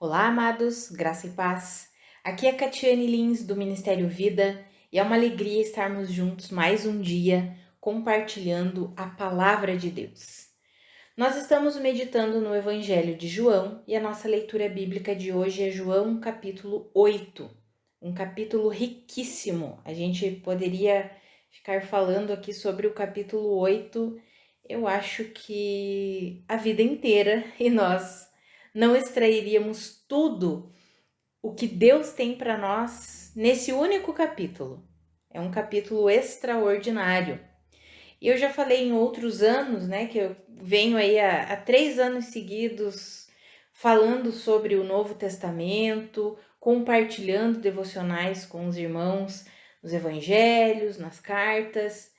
Olá, amados, graça e paz. Aqui é Catiane Lins, do Ministério Vida, e é uma alegria estarmos juntos mais um dia compartilhando a palavra de Deus. Nós estamos meditando no Evangelho de João e a nossa leitura bíblica de hoje é João capítulo 8, um capítulo riquíssimo. A gente poderia ficar falando aqui sobre o capítulo 8, eu acho que a vida inteira, e nós não extrairíamos tudo o que Deus tem para nós nesse único capítulo. É um capítulo extraordinário. E eu já falei em outros anos, né, que eu venho aí há 3 anos seguidos falando sobre o Novo Testamento, compartilhando devocionais com os irmãos nos evangelhos, nas cartas.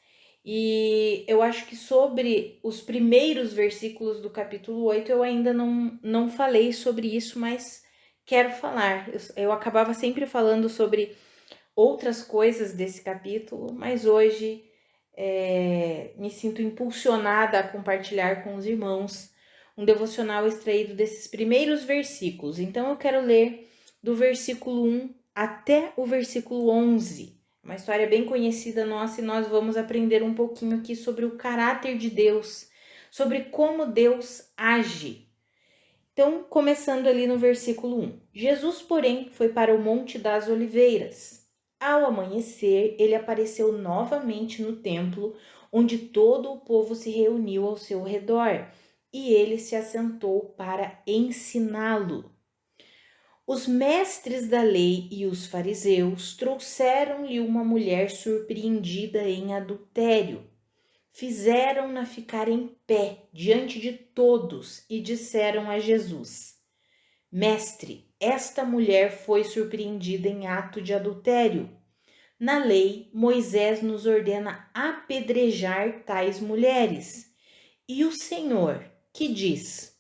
E eu acho que sobre os primeiros versículos do capítulo 8 eu ainda não falei sobre isso, mas quero falar. Eu acabava sempre falando sobre outras coisas desse capítulo, mas hoje me sinto impulsionada a compartilhar com os irmãos um devocional extraído desses primeiros versículos. Então eu quero ler do versículo 1 até o versículo 11. Uma história bem conhecida nossa e nós vamos aprender um pouquinho aqui sobre o caráter de Deus, sobre como Deus age. Então, começando ali no versículo 1. Jesus, porém, foi para o Monte das Oliveiras. Ao amanhecer, ele apareceu novamente no templo, onde todo o povo se reuniu ao seu redor, e ele se assentou para ensiná-lo. Os mestres da lei e os fariseus trouxeram-lhe uma mulher surpreendida em adultério. Fizeram-na ficar em pé diante de todos e disseram a Jesus: Mestre, esta mulher foi surpreendida em ato de adultério. Na lei, Moisés nos ordena apedrejar tais mulheres. E o Senhor, que diz?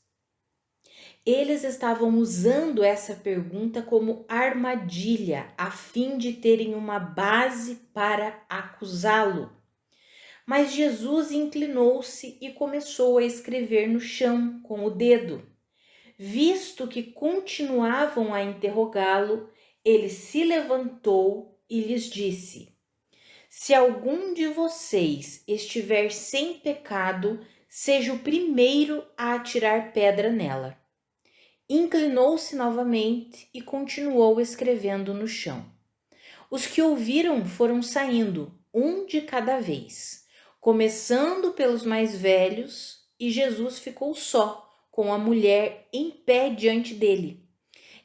Eles estavam usando essa pergunta como armadilha, a fim de terem uma base para acusá-lo. Mas Jesus inclinou-se e começou a escrever no chão com o dedo. Visto que continuavam a interrogá-lo, ele se levantou e lhes disse: Se algum de vocês estiver sem pecado, seja o primeiro a atirar pedra nela. Inclinou-se novamente e continuou escrevendo no chão. Os que ouviram foram saindo, um de cada vez, começando pelos mais velhos, e Jesus ficou só, com a mulher em pé diante dele.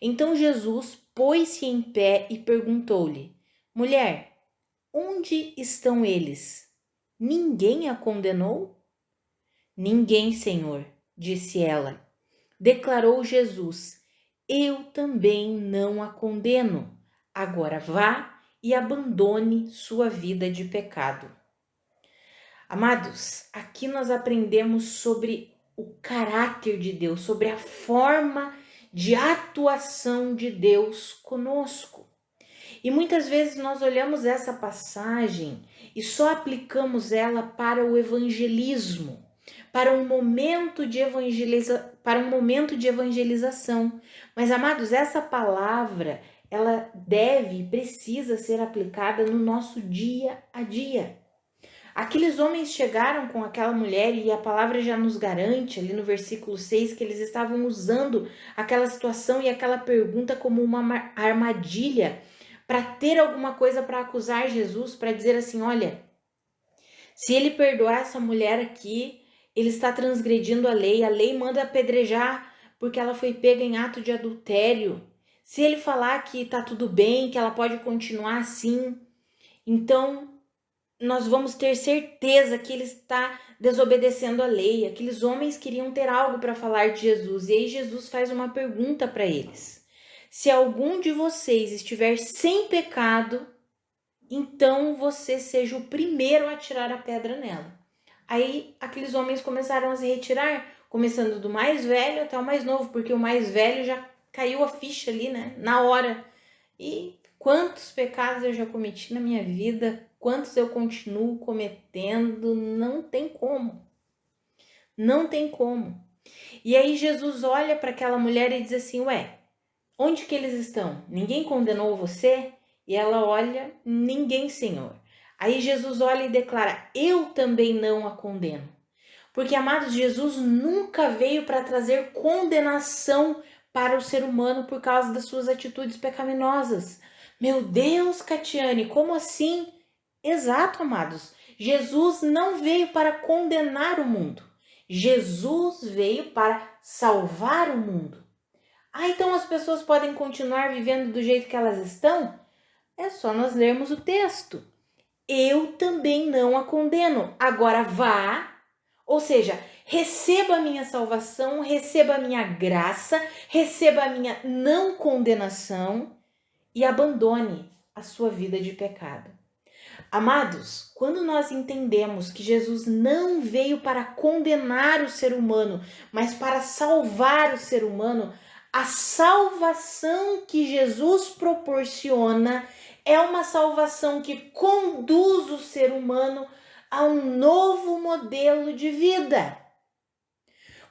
Então Jesus pôs-se em pé e perguntou-lhe: Mulher, onde estão eles? Ninguém a condenou? Ninguém, Senhor, disse ela. Declarou Jesus: Eu também não a condeno. Agora vá e abandone sua vida de pecado. Amados, aqui nós aprendemos sobre o caráter de Deus, sobre a forma de atuação de Deus conosco. E muitas vezes nós olhamos essa passagem e só aplicamos ela para o evangelismo, para um momento de evangelização. Mas, amados, essa palavra, ela precisa ser aplicada no nosso dia a dia. Aqueles homens chegaram com aquela mulher e a palavra já nos garante, ali no versículo 6, que eles estavam usando aquela situação e aquela pergunta como uma armadilha para ter alguma coisa para acusar Jesus, para dizer assim, olha, se ele perdoar essa mulher aqui, ele está transgredindo a lei manda apedrejar porque ela foi pega em ato de adultério. Se ele falar que tá tudo bem, que ela pode continuar assim, então nós vamos ter certeza que ele está desobedecendo a lei. Aqueles homens queriam ter algo para falar de Jesus. E aí Jesus faz uma pergunta para eles. Se algum de vocês estiver sem pecado, então você seja o primeiro a tirar a pedra nela. Aí aqueles homens começaram a se retirar, começando do mais velho até o mais novo, porque o mais velho já caiu a ficha ali, né? Na hora. E quantos pecados eu já cometi na minha vida, quantos eu continuo cometendo, não tem como. Não tem como. E aí Jesus olha para aquela mulher e diz assim, ué, Onde que eles estão? Ninguém condenou você? E ela olha, ninguém, Senhor. Aí Jesus olha e declara, eu também não a condeno. Porque, amados, Jesus nunca veio para trazer condenação para o ser humano por causa das suas atitudes pecaminosas. Meu Deus, Catiane, como assim? Exato, amados. Jesus não veio para condenar o mundo. Jesus veio para salvar o mundo. Então as pessoas podem continuar vivendo do jeito que elas estão? É só nós lermos o texto. Eu também não a condeno. Agora vá, ou seja, receba a minha salvação, receba a minha graça, receba a minha não condenação e abandone a sua vida de pecado. Amados, quando nós entendemos que Jesus não veio para condenar o ser humano, mas para salvar o ser humano, a salvação que Jesus proporciona é uma salvação que conduz o ser humano a um novo modelo de vida.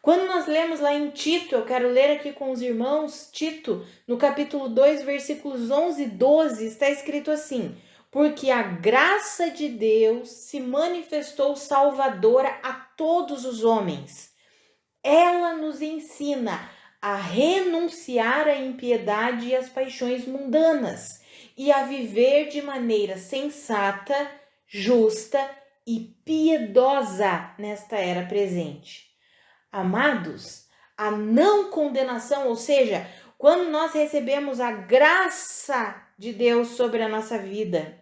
Quando nós lemos lá em Tito, eu quero ler aqui com os irmãos, Tito, no capítulo 2, versículos 11 e 12, está escrito assim: porque a graça de Deus se manifestou salvadora a todos os homens. Ela nos ensina a renunciar à impiedade e às paixões mundanas e a viver de maneira sensata, justa e piedosa nesta era presente. Amados, a não condenação, ou seja, quando nós recebemos a graça de Deus sobre a nossa vida,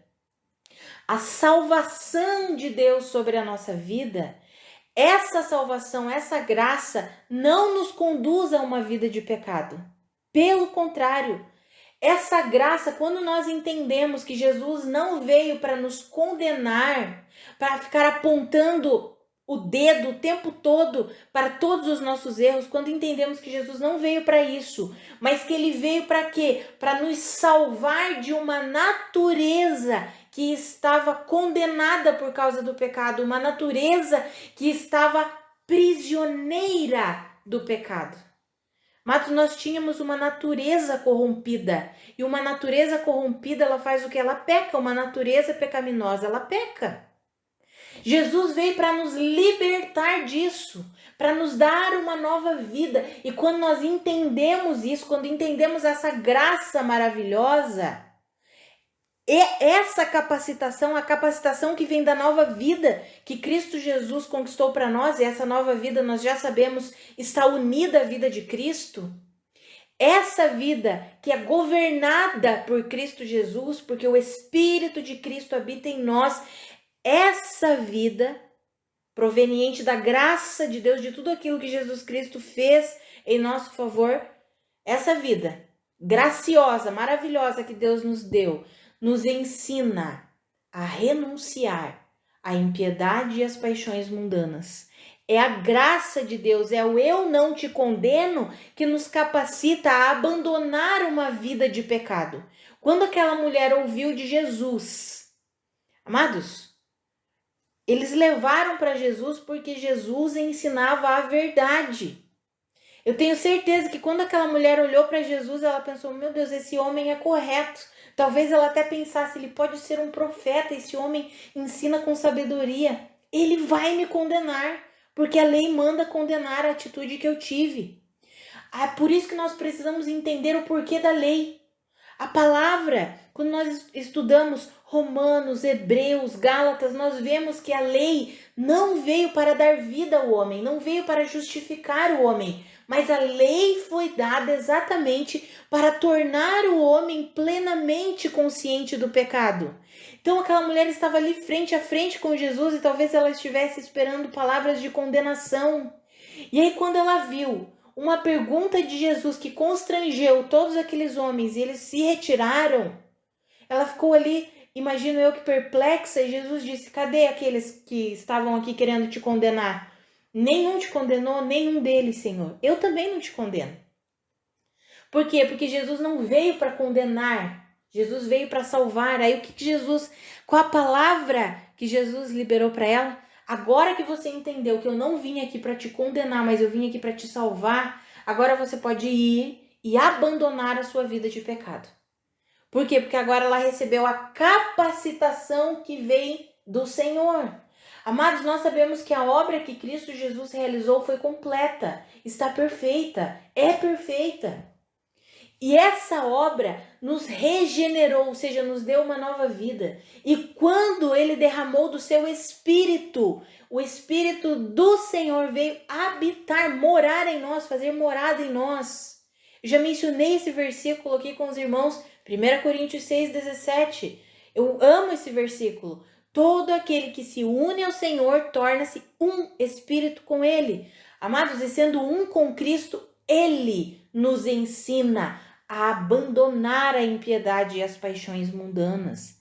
a salvação de Deus sobre a nossa vida, essa salvação, essa graça não nos conduz a uma vida de pecado. Pelo contrário, essa graça, quando nós entendemos que Jesus não veio para nos condenar, para ficar apontando o dedo o tempo todo para todos os nossos erros, quando entendemos que Jesus não veio para isso, mas que ele veio para quê? Para nos salvar de uma natureza que estava condenada por causa do pecado, uma natureza que estava prisioneira do pecado. Mas nós tínhamos uma natureza corrompida, e uma natureza corrompida, ela faz o que? Ela peca, uma natureza pecaminosa, ela peca. Jesus veio para nos libertar disso, para nos dar uma nova vida. E quando nós entendemos isso, quando entendemos essa graça maravilhosa, essa capacitação, a capacitação que vem da nova vida que Cristo Jesus conquistou para nós, e essa nova vida nós já sabemos está unida à vida de Cristo. Essa vida que é governada por Cristo Jesus, porque o Espírito de Cristo habita em nós, essa vida proveniente da graça de Deus, de tudo aquilo que Jesus Cristo fez em nosso favor, essa vida graciosa, maravilhosa que Deus nos deu, nos ensina a renunciar à impiedade e às paixões mundanas. É a graça de Deus, é o eu não te condeno que nos capacita a abandonar uma vida de pecado. Quando aquela mulher ouviu de Jesus, amados, eles levaram para Jesus porque Jesus ensinava a verdade. Eu tenho certeza que quando aquela mulher olhou para Jesus, ela pensou, meu Deus, esse homem é correto. Talvez ela até pensasse, ele pode ser um profeta, esse homem ensina com sabedoria. Ele vai me condenar, porque a lei manda condenar a atitude que eu tive. É por isso que nós precisamos entender o porquê da lei. A palavra, quando nós estudamos Romanos, Hebreus, Gálatas, nós vemos que a lei não veio para dar vida ao homem, não veio para justificar o homem, mas a lei foi dada exatamente para tornar o homem plenamente consciente do pecado. Então aquela mulher estava ali frente a frente com Jesus e talvez ela estivesse esperando palavras de condenação. E aí quando ela viu uma pergunta de Jesus que constrangeu todos aqueles homens e eles se retiraram, ela ficou ali, imagino eu que perplexa, e Jesus disse, cadê aqueles que estavam aqui querendo te condenar? Nenhum te condenou, nenhum deles, Senhor. Eu também não te condeno. Por quê? Porque Jesus não veio para condenar, Jesus veio para salvar. Aí o que Jesus, com a palavra que Jesus liberou para ela, agora que você entendeu que eu não vim aqui para te condenar, mas eu vim aqui para te salvar, agora você pode ir e abandonar a sua vida de pecado. Por quê? Porque agora ela recebeu a capacitação que vem do Senhor. Amados, nós sabemos que a obra que Cristo Jesus realizou foi completa, está perfeita, é perfeita. E essa obra nos regenerou, ou seja, nos deu uma nova vida. E quando ele derramou do seu Espírito, o Espírito do Senhor veio habitar, morar em nós, fazer morada em nós. Eu já mencionei esse versículo aqui com os irmãos, 1 Coríntios 6,17. Eu amo esse versículo. Todo aquele que se une ao Senhor torna-se um espírito com ele. Amados, e sendo um com Cristo, ele nos ensina a abandonar a impiedade e as paixões mundanas.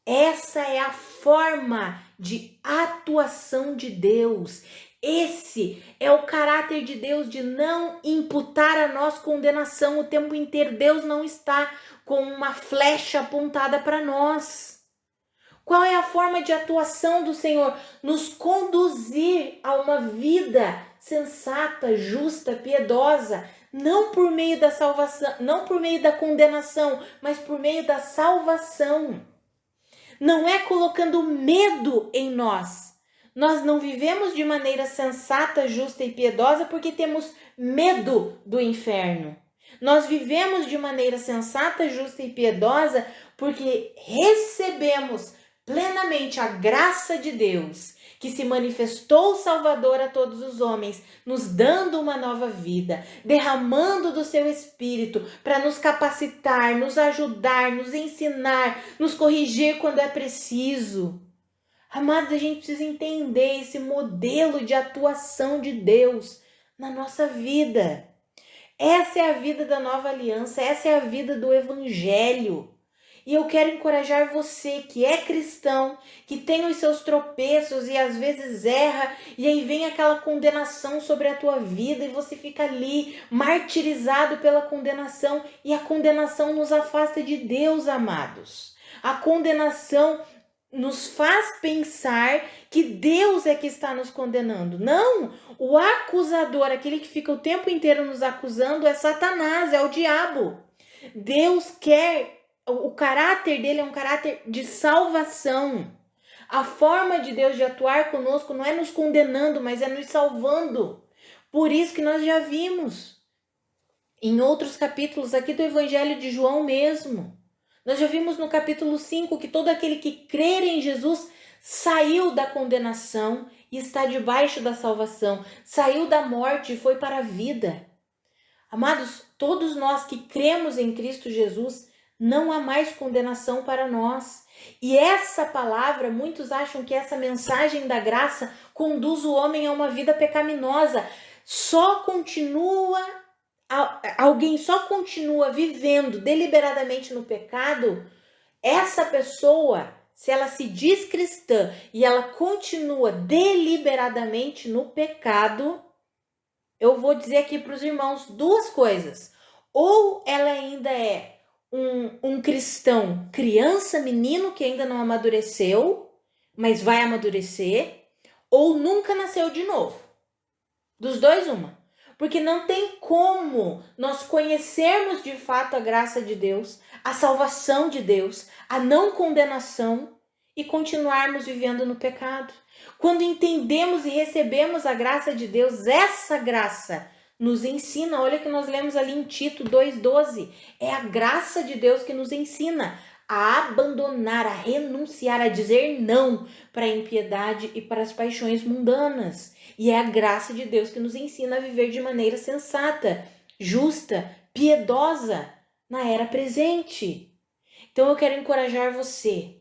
Essa é a forma de atuação de Deus. Esse é o caráter de Deus, de não imputar a nós condenação o tempo inteiro. Deus não está com uma flecha apontada para nós. Qual é a forma de atuação do Senhor? Nos conduzir a uma vida sensata, justa, piedosa, não por meio da salvação, não por meio da condenação, mas por meio da salvação. Não é colocando medo em nós. Nós não vivemos de maneira sensata, justa e piedosa porque temos medo do inferno. Nós vivemos de maneira sensata, justa e piedosa porque recebemos plenamente a graça de Deus, que se manifestou Salvador a todos os homens, nos dando uma nova vida, derramando do seu Espírito para nos capacitar, nos ajudar, nos ensinar, nos corrigir quando é preciso. Amados, a gente precisa entender esse modelo de atuação de Deus na nossa vida. Essa é a vida da nova aliança, essa é a vida do Evangelho. E eu quero encorajar você que é cristão, que tem os seus tropeços e às vezes erra, e aí vem aquela condenação sobre a tua vida e você fica ali martirizado pela condenação, e a condenação nos afasta de Deus, amados. A condenação nos faz pensar que Deus é que está nos condenando. Não, o acusador, aquele que fica o tempo inteiro nos acusando, é Satanás, é o diabo. Deus quer... O caráter dele é um caráter de salvação. A forma de Deus de atuar conosco não é nos condenando, mas é nos salvando. Por isso que nós já vimos em outros capítulos aqui do Evangelho de João mesmo. Nós já vimos no capítulo 5 que todo aquele que crer em Jesus saiu da condenação e está debaixo da salvação. Saiu da morte e foi para a vida. Amados, todos nós que cremos em Cristo Jesus, não há mais condenação para nós. E essa palavra, muitos acham que essa mensagem da graça conduz o homem a uma vida pecaminosa. Alguém só continua vivendo deliberadamente no pecado. Essa pessoa, se ela se diz cristã e ela continua deliberadamente no pecado, eu vou dizer aqui para os irmãos duas coisas. Ou ela ainda é um cristão, criança, menino que ainda não amadureceu, mas vai amadurecer, ou nunca nasceu de novo. Dos dois, uma. Porque não tem como nós conhecermos de fato a graça de Deus, a salvação de Deus, a não condenação e continuarmos vivendo no pecado. Quando entendemos e recebemos a graça de Deus, essa graça nos ensina, olha que nós lemos ali em Tito 2,12, é a graça de Deus que nos ensina a abandonar, a renunciar, a dizer não para a impiedade e para as paixões mundanas. E é a graça de Deus que nos ensina a viver de maneira sensata, justa, piedosa na era presente. Então eu quero encorajar você.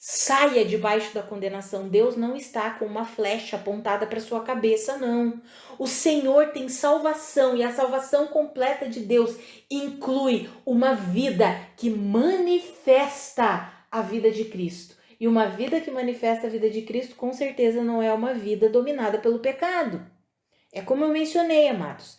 Saia debaixo da condenação. Deus não está com uma flecha apontada para sua cabeça, não. O Senhor tem salvação e a salvação completa de Deus inclui uma vida que manifesta a vida de Cristo. E uma vida que manifesta a vida de Cristo, com certeza não é uma vida dominada pelo pecado. É como eu mencionei, amados.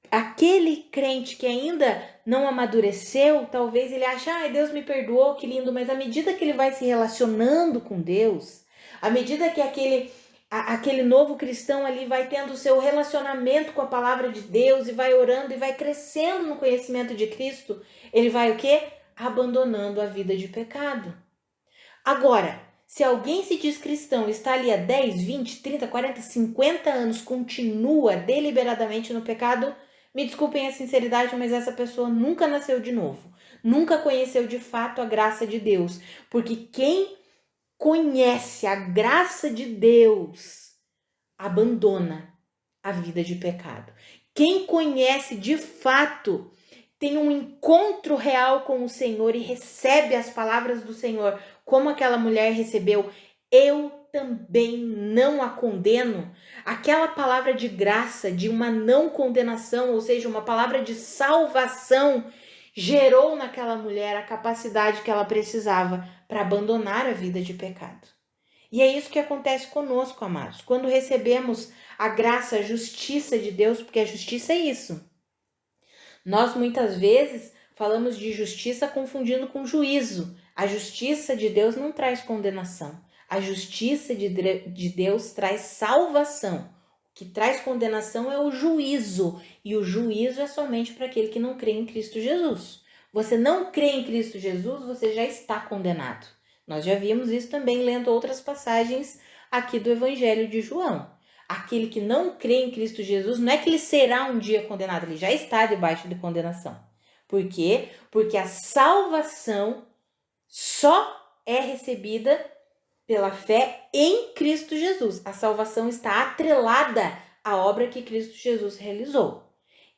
Aquele crente que ainda não amadureceu, talvez ele ache, Deus me perdoou, que lindo, mas à medida que ele vai se relacionando com Deus, à medida que aquele aquele novo cristão ali vai tendo o seu relacionamento com a palavra de Deus e vai orando e vai crescendo no conhecimento de Cristo, ele vai o quê? Abandonando a vida de pecado. Agora, se alguém se diz cristão, está ali há 10, 20, 30, 40, 50 anos, continua deliberadamente no pecado, me desculpem a sinceridade, mas essa pessoa nunca nasceu de novo. Nunca conheceu de fato a graça de Deus. Porque quem conhece a graça de Deus abandona a vida de pecado. Quem conhece de fato tem um encontro real com o Senhor e recebe as palavras do Senhor, como aquela mulher recebeu, eu também não a condeno. Aquela palavra de graça, de uma não condenação, ou seja, uma palavra de salvação, gerou naquela mulher a capacidade que ela precisava para abandonar a vida de pecado. E é isso que acontece conosco, amados. Quando recebemos a graça, a justiça de Deus, porque a justiça é isso. Nós muitas vezes falamos de justiça confundindo com juízo. A justiça de Deus não traz condenação. A justiça de Deus traz salvação. O que traz condenação é o juízo. E o juízo é somente para aquele que não crê em Cristo Jesus. Você não crê em Cristo Jesus, você já está condenado. Nós já vimos isso também lendo outras passagens aqui do Evangelho de João. Aquele que não crê em Cristo Jesus, não é que ele será um dia condenado, ele já está debaixo de condenação. Por quê? Porque a salvação só é recebida pela fé em Cristo Jesus. A salvação está atrelada à obra que Cristo Jesus realizou.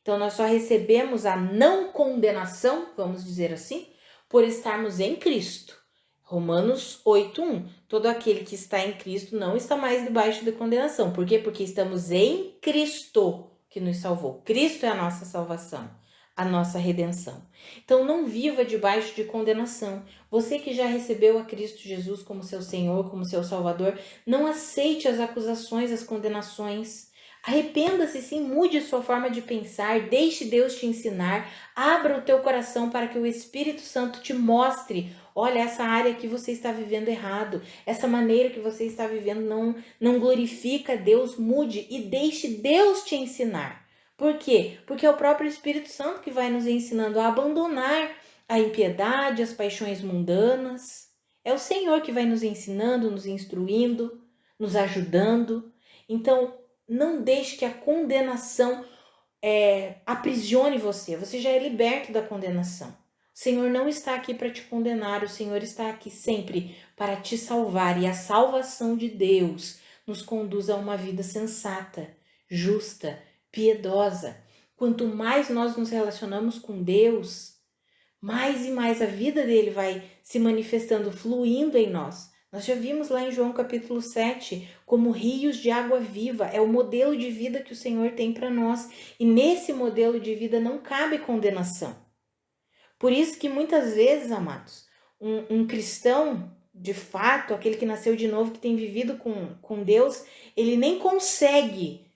Então, nós só recebemos a não condenação, vamos dizer assim, por estarmos em Cristo. Romanos 8:1. Todo aquele que está em Cristo não está mais debaixo de condenação. Por quê? Porque estamos em Cristo que nos salvou. Cristo é a nossa salvação, a nossa redenção. Então não viva debaixo de condenação. Você que já recebeu a Cristo Jesus como seu Senhor, como seu Salvador, não aceite as acusações, as condenações. Arrependa-se sim, mude sua forma de pensar, deixe Deus te ensinar, abra o teu coração para que o Espírito Santo te mostre, olha, essa área que você está vivendo errado, essa maneira que você está vivendo não glorifica Deus, mude e deixe Deus te ensinar. Por quê? Porque é o próprio Espírito Santo que vai nos ensinando a abandonar a impiedade, as paixões mundanas. É o Senhor que vai nos ensinando, nos instruindo, nos ajudando. Então, não deixe que a condenação aprisione você. Você já é liberto da condenação. O Senhor não está aqui para te condenar. O Senhor está aqui sempre para te salvar. E a salvação de Deus nos conduz a uma vida sensata, justa, piedosa. Quanto mais nós nos relacionamos com Deus, mais e mais a vida dele vai se manifestando, fluindo em nós. Nós já vimos lá em João capítulo 7, como rios de água viva, é o modelo de vida que o Senhor tem para nós. E nesse modelo de vida não cabe condenação. Por isso que muitas vezes, amados, um cristão, de fato, aquele que nasceu de novo, que tem vivido com Deus, ele nem consegue,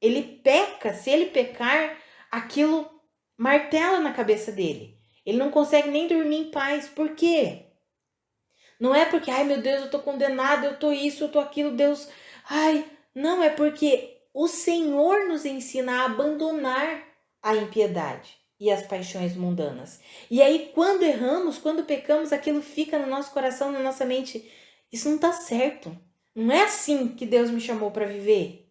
ele peca, se ele pecar, aquilo martela na cabeça dele. Ele não consegue nem dormir em paz. Por quê? Não é porque, ai meu Deus, eu tô condenado, eu tô isso, eu tô aquilo, Deus... Ai, não, é porque o Senhor nos ensina a abandonar a impiedade e as paixões mundanas. E aí, quando erramos, quando pecamos, aquilo fica no nosso coração, na nossa mente. Isso não tá certo. Não é assim que Deus me chamou para viver.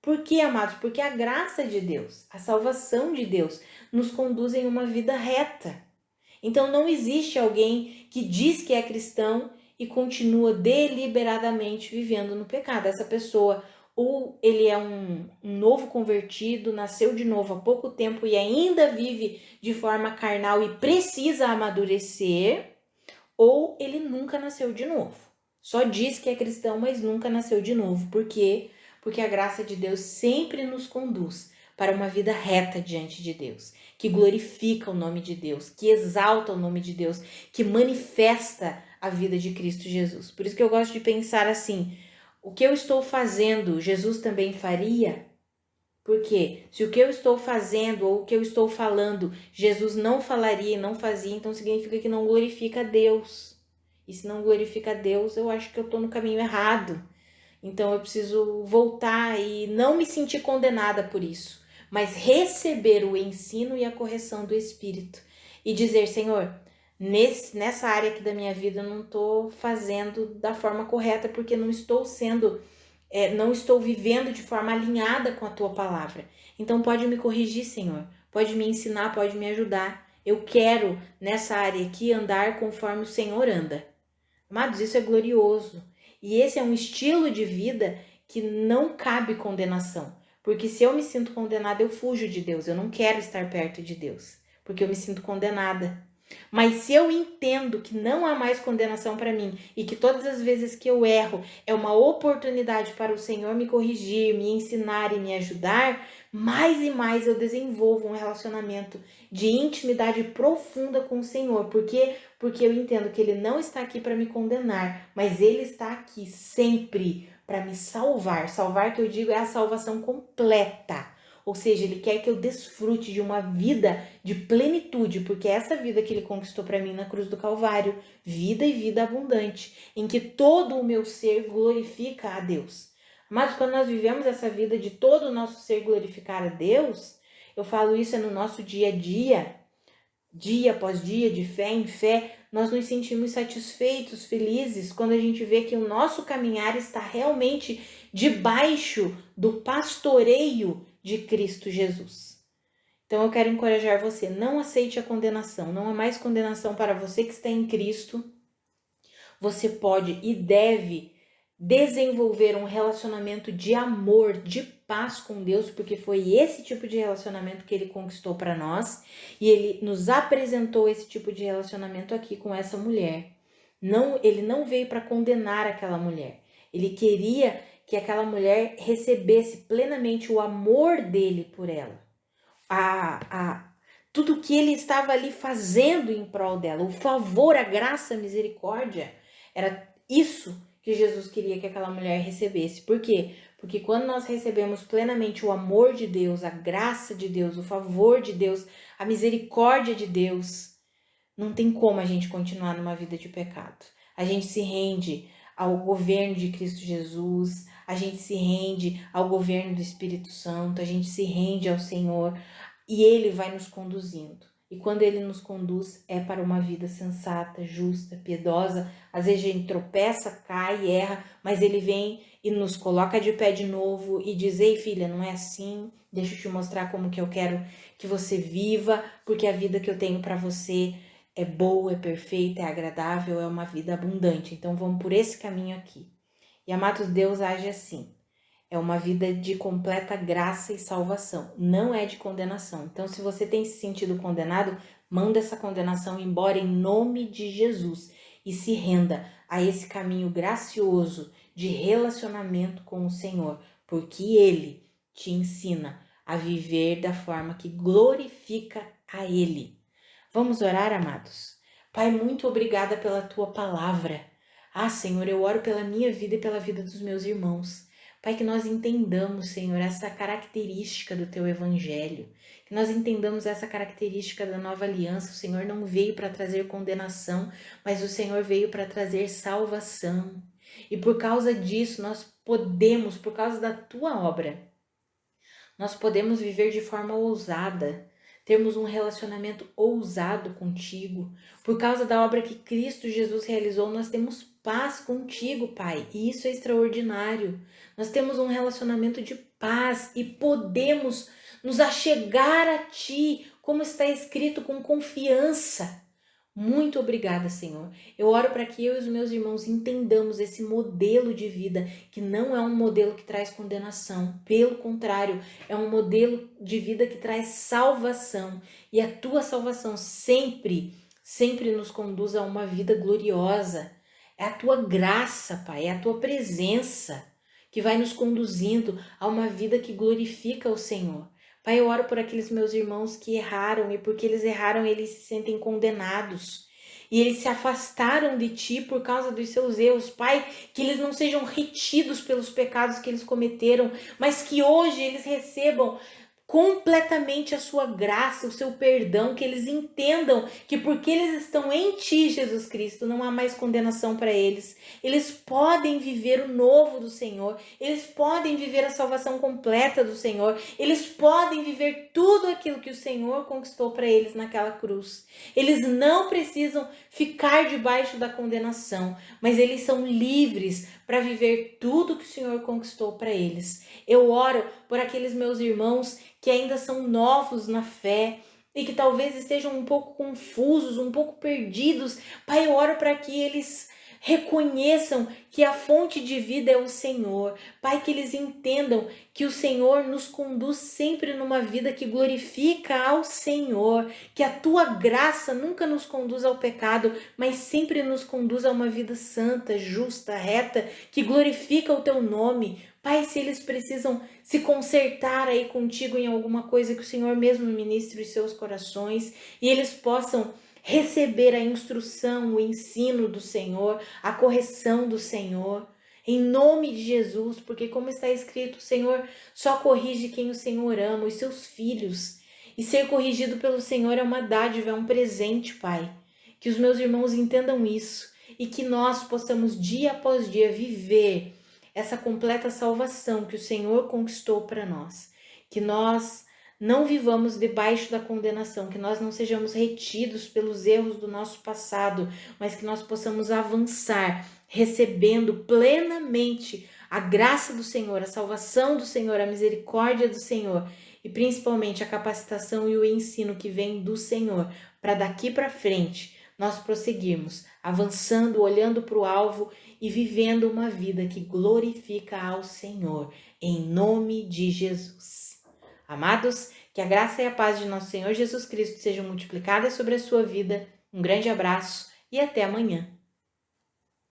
Por quê, amados? Porque a graça de Deus, a salvação de Deus, nos conduz em uma vida reta. Então não existe alguém que diz que é cristão e continua deliberadamente vivendo no pecado. Essa pessoa, ou ele é um novo convertido, nasceu de novo há pouco tempo e ainda vive de forma carnal e precisa amadurecer, ou ele nunca nasceu de novo. Só diz que é cristão, mas nunca nasceu de novo. Por quê? Porque a graça de Deus sempre nos conduz para uma vida reta diante de Deus, que glorifica o nome de Deus, que exalta o nome de Deus, que manifesta a vida de Cristo Jesus. Por isso que eu gosto de pensar assim, o que eu estou fazendo, Jesus também faria? Porque se o que eu estou fazendo ou o que eu estou falando, Jesus não falaria e não fazia, então significa que não glorifica a Deus. E se não glorifica a Deus, eu acho que eu estou no caminho errado. Então eu preciso voltar e não me sentir condenada por isso, mas receber o ensino e a correção do Espírito e dizer, Senhor, nessa área aqui da minha vida eu não estou fazendo da forma correta porque não estou não estou vivendo de forma alinhada com a tua palavra. Então pode me corrigir, Senhor, pode me ensinar, pode me ajudar. Eu quero nessa área aqui andar conforme o Senhor anda. Amados, isso é glorioso. E esse é um estilo de vida que não cabe condenação. Porque se eu me sinto condenada, eu fujo de Deus. Eu não quero estar perto de Deus, porque eu me sinto condenada. Mas se eu entendo que não há mais condenação para mim e que todas as vezes que eu erro é uma oportunidade para o Senhor me corrigir, me ensinar e me ajudar, mais e mais eu desenvolvo um relacionamento de intimidade profunda com o Senhor. Porque eu entendo que Ele não está aqui para me condenar, mas Ele está aqui sempre para me salvar. Salvar, que eu digo, é a salvação completa. Ou seja, Ele quer que eu desfrute de uma vida de plenitude, porque é essa vida que Ele conquistou para mim na cruz do Calvário, vida e vida abundante, em que todo o meu ser glorifica a Deus. Mas quando nós vivemos essa vida de todo o nosso ser glorificar a Deus, eu falo isso é no nosso dia a dia após dia, de fé em fé, nós nos sentimos satisfeitos, felizes, quando a gente vê que o nosso caminhar está realmente debaixo do pastoreio de Cristo Jesus. Então eu quero encorajar você, não aceite a condenação, não há mais condenação para você que está em Cristo. Você pode e deve desenvolver um relacionamento de amor, de paz com Deus, porque foi esse tipo de relacionamento que Ele conquistou para nós e Ele nos apresentou esse tipo de relacionamento aqui com essa mulher. Ele não veio para condenar aquela mulher. Ele queria que aquela mulher recebesse plenamente o amor dele por ela. Tudo que ele estava ali fazendo em prol dela, o favor, a graça, a misericórdia, era isso que Jesus queria que aquela mulher recebesse. Por quê? Porque quando nós recebemos plenamente o amor de Deus, a graça de Deus, o favor de Deus, a misericórdia de Deus, não tem como a gente continuar numa vida de pecado. A gente se rende ao governo de Cristo Jesus, a gente se rende ao governo do Espírito Santo, a gente se rende ao Senhor e Ele vai nos conduzindo. E quando Ele nos conduz é para uma vida sensata, justa, piedosa. Às vezes a gente tropeça, cai, erra, mas Ele vem e nos coloca de pé de novo e diz, ei filha, não é assim, deixa eu te mostrar como que eu quero que você viva, porque a vida que eu tenho para você é boa, é perfeita, é agradável, é uma vida abundante. Então vamos por esse caminho aqui. E amados, Deus age assim. É uma vida de completa graça e salvação, não é de condenação. Então, se você tem se sentido condenado, manda essa condenação embora em nome de Jesus e se renda a esse caminho gracioso de relacionamento com o Senhor, porque Ele te ensina a viver da forma que glorifica a Ele. Vamos orar, amados? Pai, muito obrigada pela Tua palavra. Senhor, eu oro pela minha vida e pela vida dos meus irmãos. Pai, que nós entendamos, Senhor, essa característica do Teu Evangelho, que nós entendamos essa característica da nova aliança. O Senhor não veio para trazer condenação, mas o Senhor veio para trazer salvação. E por causa disso, nós podemos, por causa da Tua obra, nós podemos viver de forma ousada, termos um relacionamento ousado contigo. Por causa da obra que Cristo Jesus realizou, nós temos paz contigo, Pai, e isso é extraordinário. Nós temos um relacionamento de paz e podemos nos achegar a Ti, como está escrito, com confiança. Muito obrigada, Senhor. Eu oro para que eu e os meus irmãos entendamos esse modelo de vida, que não é um modelo que traz condenação. Pelo contrário, é um modelo de vida que traz salvação. E a Tua salvação sempre nos conduz a uma vida gloriosa. É a Tua graça, Pai, é a Tua presença que vai nos conduzindo a uma vida que glorifica o Senhor. Pai, eu oro por aqueles meus irmãos que erraram e porque eles erraram, eles se sentem condenados. E eles se afastaram de Ti por causa dos seus erros. Pai, que eles não sejam retidos pelos pecados que eles cometeram, mas que hoje eles recebam completamente a sua graça, o seu perdão, que eles entendam que porque eles estão em ti, Jesus Cristo, não há mais condenação para eles. Eles podem viver o novo do Senhor, eles podem viver a salvação completa do Senhor, eles podem viver tudo aquilo que o Senhor conquistou para eles naquela cruz. Eles não precisam ficar debaixo da condenação, mas eles são livres para viver tudo que o Senhor conquistou para eles. Eu oro por aqueles meus irmãos que ainda são novos na fé e que talvez estejam um pouco confusos, um pouco perdidos. Pai, eu oro para que eles reconheçam que a fonte de vida é o Senhor. Pai, que eles entendam que o Senhor nos conduz sempre numa vida que glorifica ao Senhor, que a tua graça nunca nos conduz ao pecado, mas sempre nos conduz a uma vida santa, justa, reta, que glorifica o teu nome. Pai, se eles precisam se consertar aí contigo em alguma coisa, que o Senhor mesmo ministre os seus corações e eles possam receber a instrução, o ensino do Senhor, a correção do Senhor, em nome de Jesus, porque como está escrito, o Senhor só corrige quem o Senhor ama, os seus filhos. E ser corrigido pelo Senhor é uma dádiva, é um presente, Pai. Que os meus irmãos entendam isso e que nós possamos dia após dia viver essa completa salvação que o Senhor conquistou para nós. Que nós não vivamos debaixo da condenação, que nós não sejamos retidos pelos erros do nosso passado, mas que nós possamos avançar, recebendo plenamente a graça do Senhor, a salvação do Senhor, a misericórdia do Senhor e principalmente a capacitação e o ensino que vem do Senhor, para daqui para frente nós prosseguirmos, avançando, olhando para o alvo e vivendo uma vida que glorifica ao Senhor, em nome de Jesus. Amados, que a graça e a paz de nosso Senhor Jesus Cristo sejam multiplicadas sobre a sua vida. Um grande abraço e até amanhã.